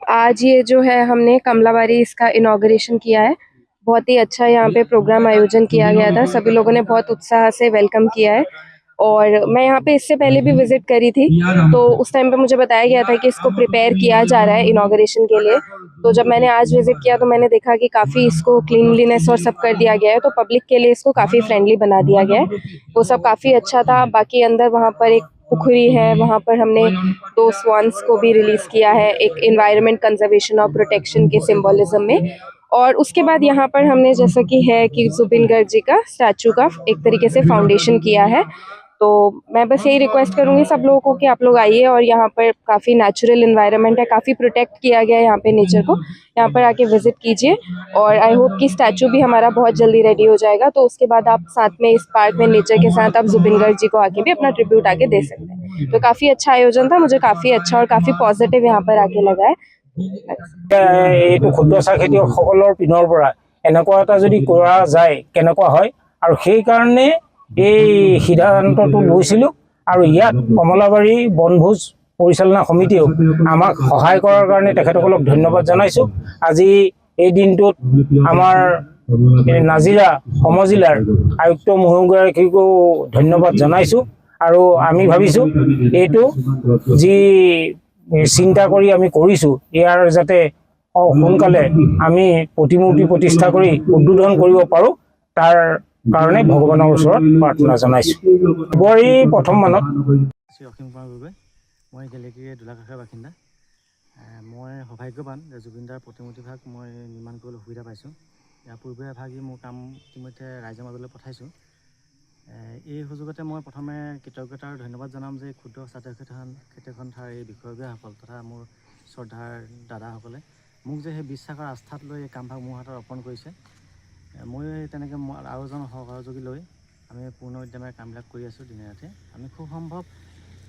आज ये जो है हमने कमलाबारी इसका इनॉग्रेशन किया है। बहुत ही अच्छा यहाँ पे प्रोग्राम आयोजन किया गया था, सभी लोगों ने बहुत उत्साह से वेलकम किया है। और मैं यहाँ पे इससे पहले भी विजिट करी थी, तो उस टाइम पे मुझे बताया गया था कि इसको प्रिपेयर किया जा रहा है इनॉग्रेशन के लिए। तो जब मैंने आज विजिट किया तो मैंने देखा कि काफ़ी इसको क्लीनलीनेस और सब कर दिया गया है, तो पब्लिक के लिए इसको काफ़ी फ्रेंडली बना दिया गया है। वो सब काफ़ी अच्छा था। बाकी अंदर वहाँ पर एक पुखरी है, वहाँ पर हमने 2 स्वान्स को भी रिलीज किया है, एक एनवायरनमेंट कंजर्वेशन और प्रोटेक्शन के सिंबोलिज्म में। और उसके बाद यहाँ पर हमने जैसा कि है कि जुबिन गर्ग जी का स्टैचू का एक तरीके से फाउंडेशन किया है। तो मैं बस यही रिक्वेस्ट करूँगी सब लोगों को कि आप लोग आइए, और यहाँ पर काफ़ी नेचुरल एनवायरनमेंट है, काफ़ी प्रोटेक्ट किया गया है यहाँ पे नेचर को। यहाँ पर आके विजिट कीजिए, और आई होप कि स्टैचू भी हमारा बहुत जल्दी रेडी हो जाएगा, तो उसके बाद आप साथ में इस पार्क में नेचर के साथ आप जुबिन गर्ग जी को आके भी अपना ट्रिब्यूट आके दे सकते हैं। तो काफ़ी अच्छा आयोजन था, मुझे काफ़ी अच्छा और काफ़ी पॉजिटिव यहाँ पर आके लगा है। এইটো ক্ষুদ্ৰ চাহ খেতিয়কসকলৰ পিনৰ পৰা এনেকুৱা এটা যদি কৰা যায় কেনেকুৱা হয়, আৰু সেই কাৰণে এই সিদ্ধান্তটো লৈছিলোঁ। আৰু ইয়াত কমলাবাৰী বনভোজ পৰিচালনা সমিতিয়েও আমাক সহায় কৰাৰ কাৰণে তেখেতসকলক ধন্যবাদ জনাইছোঁ। আজি এই দিনটোত আমাৰ নাজিৰা সমজিলাৰ আয়ুক্ত মহোদয়গৰাকীকো ধন্যবাদ জনাইছোঁ। আৰু আমি ভাবিছোঁ এইটো যি চিন্তা কৰি আমি কৰিছোঁ, ইয়াৰ যাতে সোনকালে আমি প্ৰতিমূৰ্তি প্ৰতিষ্ঠা কৰি উদ্বোধন কৰিব পাৰোঁ, তাৰ কাৰণে ভগৱানৰ ওচৰত প্ৰাৰ্থনা জনাইছোঁ। ফেব্ৰুৱাৰী প্ৰথম মানত অসীম কুমাৰ গগৈ, মই গেলেকীৰ দোলাকাষৰ বাসিন্দা। মই সৌভাগ্যৱান যে জুবিনদাৰ প্ৰতিমূৰ্তিভাগ মই নিৰ্মাণ কৰিবলৈ সুবিধা পাইছোঁ। ইয়াৰ পূৰ্বে এভাগি মোৰ কাম ইতিমধ্যে ৰাইজৰ মাজলৈ পঠাইছোঁ। এই সুযোগতে মই প্ৰথমে কৃতজ্ঞতা আৰু ধন্যবাদ জনাম যে ক্ষুদ্ৰ খেতিয়ক সন্থাৰ এই বিষয়ববীয়াসকল তথা মোৰ শ্ৰদ্ধাৰ দাদাসকলে মোক যে সেই বিশ্বাস আৰু আস্থাত লৈ এই কামভাগ মোৰ হাতত অৰ্পণ কৰিছে। মই তেনেকৈ আৰু এজন সহযোগী লৈ আমি পূৰ্ণ উদ্যমেৰে কামবিলাক কৰি আছোঁ দিনে ৰাতি। আমি খুব সম্ভৱ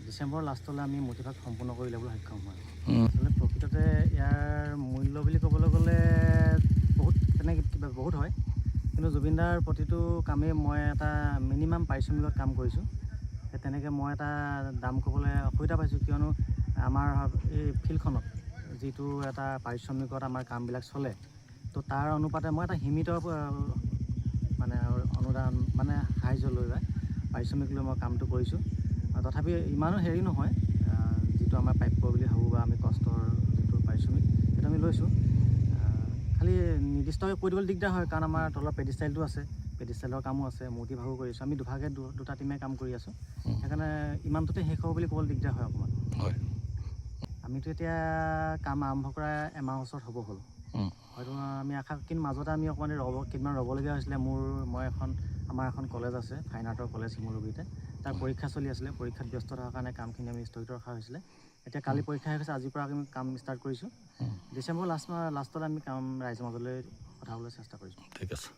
ডিচেম্বৰ লাষ্টলৈ আমি মূৰ্তিভাগ সম্পূৰ্ণ কৰি ল'বলৈ সক্ষম হ'ম। আচলতে প্ৰকৃততে ইয়াৰ মূল্য বুলি ক'বলৈ গ'লে তেনেকৈ কিবা বহুত হয়, কিন্তু জুবিনদাৰ প্ৰতিটো কামেই মই এটা মিনিমাম পাৰিশ্ৰমিকত কাম কৰিছোঁ। তেনেকৈ মই এটা দাম ক'বলৈ অসুবিধা পাইছোঁ, কিয়নো আমাৰ এই ফিল্ডখনত যিটো এটা পাৰিশ্ৰমিকত আমাৰ কামবিলাক চলে, তো তাৰ অনুপাতে মই এটা সীমিত অনুদান সাহাৰ্য লৈ বা পাৰিশ্ৰমিক লৈ মই কামটো কৰিছোঁ। তথাপি ইমানো হেৰি নহয়, যিটো আমাৰ প্ৰাপ্য বুলি ভাবোঁ বা আমি কষ্টৰ যিটো পাৰিশ্ৰমিক সেইটো আমি লৈছোঁ। খালি নিৰ্দিষ্টকৈ কৈ দিবলৈ দিগদাৰ হয়, কাৰণ আমাৰ তলৰ পেডিষ্টাইলটো আছে, পেডিষ্টাইলৰ কামো আছে, মূৰ্তিভাগো কৰিছোঁ। আমি দুটা টিমে কাম কৰি আছোঁ, সেইকাৰণে ইমানটোতে শেষ হ'ব বুলি ক'বলৈ দিগদাৰ হয় অকণমান। আমিতো এতিয়া কাম আৰম্ভ কৰা এমাহ ওচৰত হ'ব হ'ল। হয়তো আমি কিন্তু মাজতে আমি অকণমান কেইদিনমান ৰ'বলগীয়া হৈছিলে। আমাৰ এখন কলেজ আছে, ফাইন আৰ্টৰ কলেজ শিমলুগুৰিতে, তাৰ পৰীক্ষা চলি আছিলে। পৰীক্ষাত ব্যস্ত থকাৰ কাৰণে কামখিনি আমি স্থগিত ৰখা হৈছিলে। এতিয়া কালি পৰীক্ষা শেষ হৈছে, আজিৰ পৰা আমি কাম ষ্টাৰ্ট কৰিছোঁ। ডিচেম্বৰ লাষ্টলৈ আমি কাম ৰাইজৰ মাজলৈ পঠাবলৈ চেষ্টা কৰিছোঁ। ঠিক আছে।